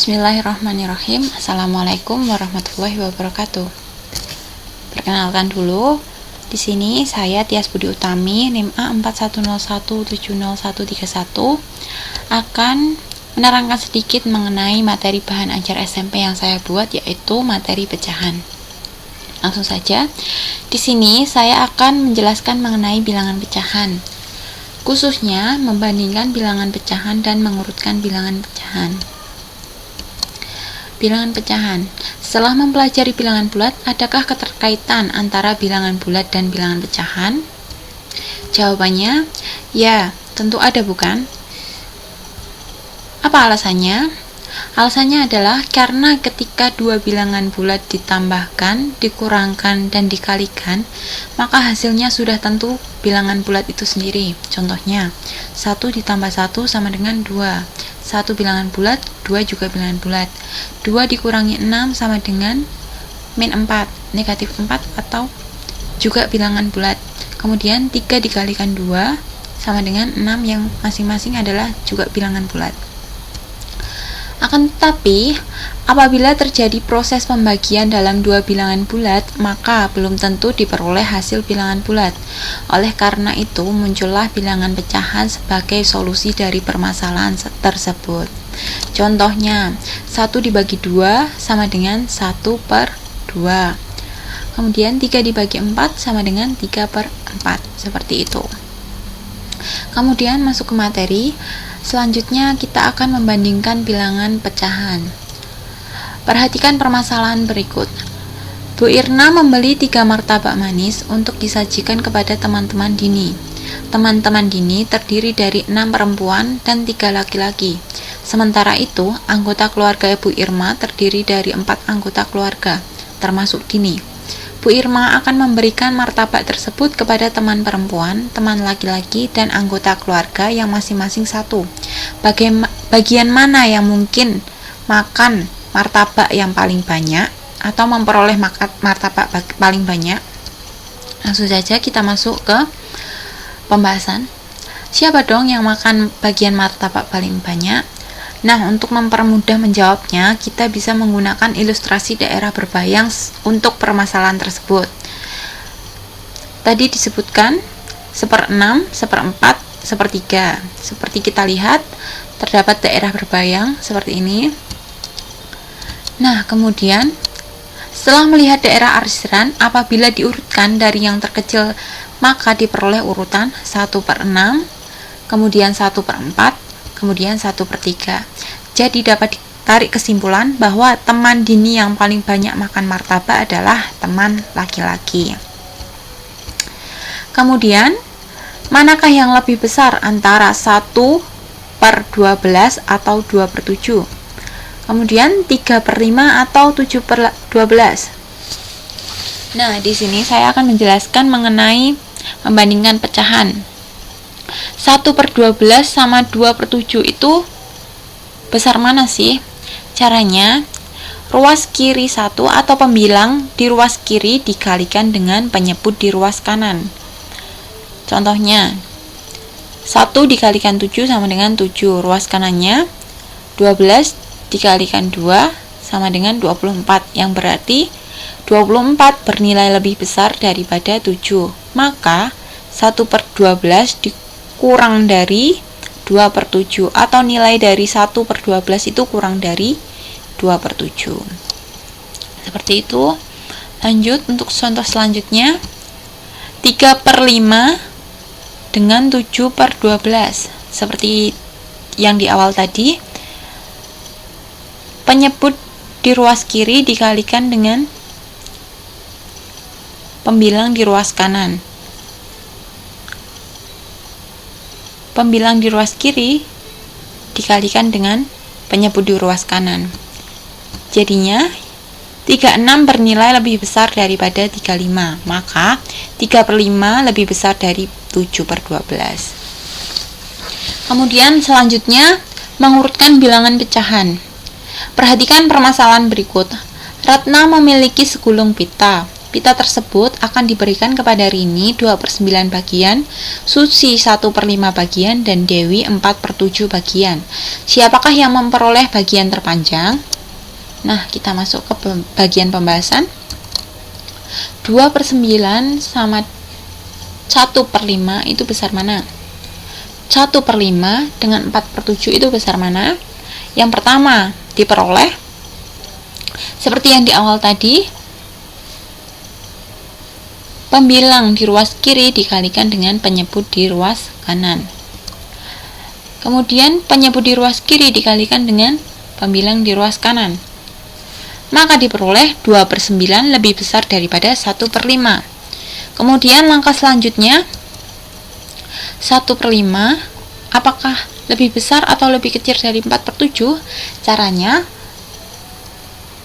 Bismillahirrahmanirrahim. Assalamualaikum warahmatullahi wabarakatuh. Perkenalkan dulu, di sini saya Tias Budi Utami, NIM A4101700131 akan menerangkan sedikit mengenai materi bahan ajar SMP yang saya buat, yaitu materi pecahan. Langsung saja, di sini saya akan menjelaskan mengenai bilangan pecahan, khususnya membandingkan bilangan pecahan dan mengurutkan bilangan pecahan. Bilangan pecahan. Setelah mempelajari bilangan bulat, adakah keterkaitan antara bilangan bulat dan bilangan pecahan? Jawabannya, ya, tentu ada, bukan? Apa alasannya? Alasannya adalah karena ketika dua bilangan bulat ditambahkan, dikurangkan, dan dikalikan, maka hasilnya sudah tentu bilangan bulat itu sendiri. Contohnya, 1 ditambah 1 sama dengan 2. 1 bilangan bulat, 2 juga bilangan bulat. 2 dikurangi 6 sama dengan min 4, negatif 4 atau juga bilangan bulat. Kemudian 3 dikalikan 2 sama dengan 6 yang masing-masing adalah juga bilangan bulat. Akan tetapi, apabila terjadi proses pembagian dalam dua bilangan bulat, maka belum tentu diperoleh hasil bilangan bulat. Oleh karena itu, muncullah bilangan pecahan sebagai solusi dari permasalahan tersebut. Contohnya, 1 dibagi 2 sama dengan 1/2. Kemudian 3 dibagi 4 sama dengan 3/4. Seperti itu. Kemudian masuk ke materi. Selanjutnya kita akan membandingkan bilangan pecahan. Perhatikan permasalahan berikut. Bu Irna membeli 3 martabak manis untuk disajikan kepada teman-teman Dini. Teman-teman Dini terdiri dari 6 perempuan dan 3 laki-laki. Sementara itu, anggota keluarga Ibu Irma terdiri dari 4 anggota keluarga, termasuk Dini. Bu Irma akan memberikan martabak tersebut kepada teman perempuan, teman laki-laki, dan anggota keluarga yang masing-masing satu. Bagian mana yang mungkin makan martabak yang paling banyak atau memperoleh martabak paling banyak? Langsung saja kita masuk ke pembahasan. Siapa dong yang makan bagian martabak paling banyak? Nah, untuk mempermudah menjawabnya, kita bisa menggunakan ilustrasi daerah berbayang untuk permasalahan tersebut. Tadi disebutkan 1/6, 1/4, 1/3. Seperti kita lihat, terdapat daerah berbayang seperti ini. Nah, kemudian setelah melihat daerah arsiran, apabila diurutkan dari yang terkecil, maka diperoleh urutan 1/6, kemudian 1/4, kemudian 1/3. Jadi dapat ditarik kesimpulan bahwa teman Dini yang paling banyak makan martabak adalah teman laki-laki. Kemudian, manakah yang lebih besar antara 1/12 atau 2/7? Kemudian 3/5 atau 7/12? Nah, di sini saya akan menjelaskan mengenai membandingkan pecahan. 1/12 sama 2/7 itu besar mana sih? Caranya, ruas kiri 1 atau pembilang di ruas kiri dikalikan dengan penyebut di ruas kanan. Contohnya, 1 dikalikan 7 sama dengan 7. Ruas kanannya 12 dikalikan 2 sama dengan 24, yang berarti 24 bernilai lebih besar daripada 7. Maka 1/12 kurang dari 2/7, atau nilai dari 1/12 itu kurang dari 2/7. Seperti itu. Lanjut untuk contoh selanjutnya, 3/5 dengan 7/12. Seperti yang di awal tadi, penyebut di ruas kiri dikalikan dengan pembilang di ruas kanan. Pembilang di ruas kiri dikalikan dengan penyebut di ruas kanan. Jadinya 36 bernilai lebih besar daripada 35. Maka 3/5 lebih besar dari 7/12. Kemudian selanjutnya mengurutkan bilangan pecahan. Perhatikan permasalahan berikut. Ratna memiliki segulung pita. pita tersebut akan diberikan kepada Rini 2/9 bagian, Susi 1/5 bagian, dan Dewi 4/7 bagian. Siapakah yang memperoleh bagian terpanjang? Nah, kita masuk ke bagian pembahasan. 2/9 sama 1/5 itu besar mana? 1/5 dengan 4/7 itu besar mana? Yang pertama diperoleh seperti yang di awal tadi, pembilang di ruas kiri dikalikan dengan penyebut di ruas kanan. Kemudian penyebut di ruas kiri dikalikan dengan pembilang di ruas kanan. Maka diperoleh 2/9 lebih besar daripada 1/5. Kemudian langkah selanjutnya, 1/5 apakah lebih besar atau lebih kecil dari 4/7? Caranya,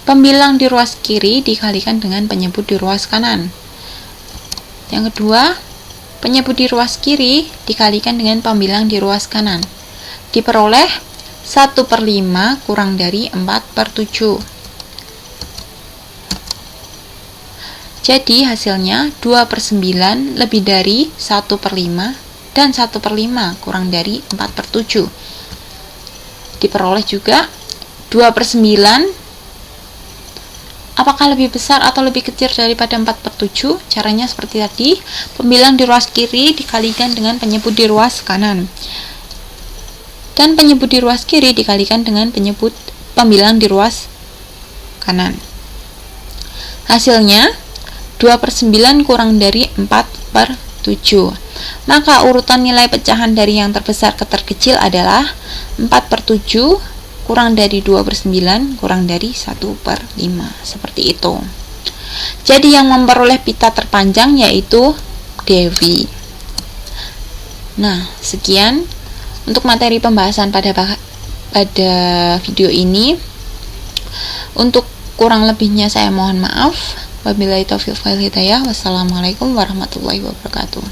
pembilang di ruas kiri dikalikan dengan penyebut di ruas kanan. Yang kedua, penyebut di ruas kiri dikalikan dengan pembilang di ruas kanan. Diperoleh 1/5 kurang dari 4/7. Jadi hasilnya 2/9 lebih dari 1/5 dan 1/5 kurang dari 4/7. Diperoleh juga 2/9 apakah lebih besar atau lebih kecil daripada 4/7? Caranya seperti tadi, pembilang di ruas kiri dikalikan dengan penyebut di ruas kanan, dan penyebut di ruas kiri dikalikan dengan penyebut pembilang di ruas kanan. Hasilnya 2/9 kurang dari 4/7. Maka urutan nilai pecahan dari yang terbesar ke terkecil adalah 4/7 kurang dari 2/9 kurang dari 1/5. Seperti itu. Jadi yang memperoleh pita terpanjang yaitu Dewi. Nah, sekian untuk materi pembahasan pada video ini. Untuk kurang lebihnya saya mohon maaf. Wabillahi taufiq wal hidayah. Wassalamualaikum warahmatullahi wabarakatuh.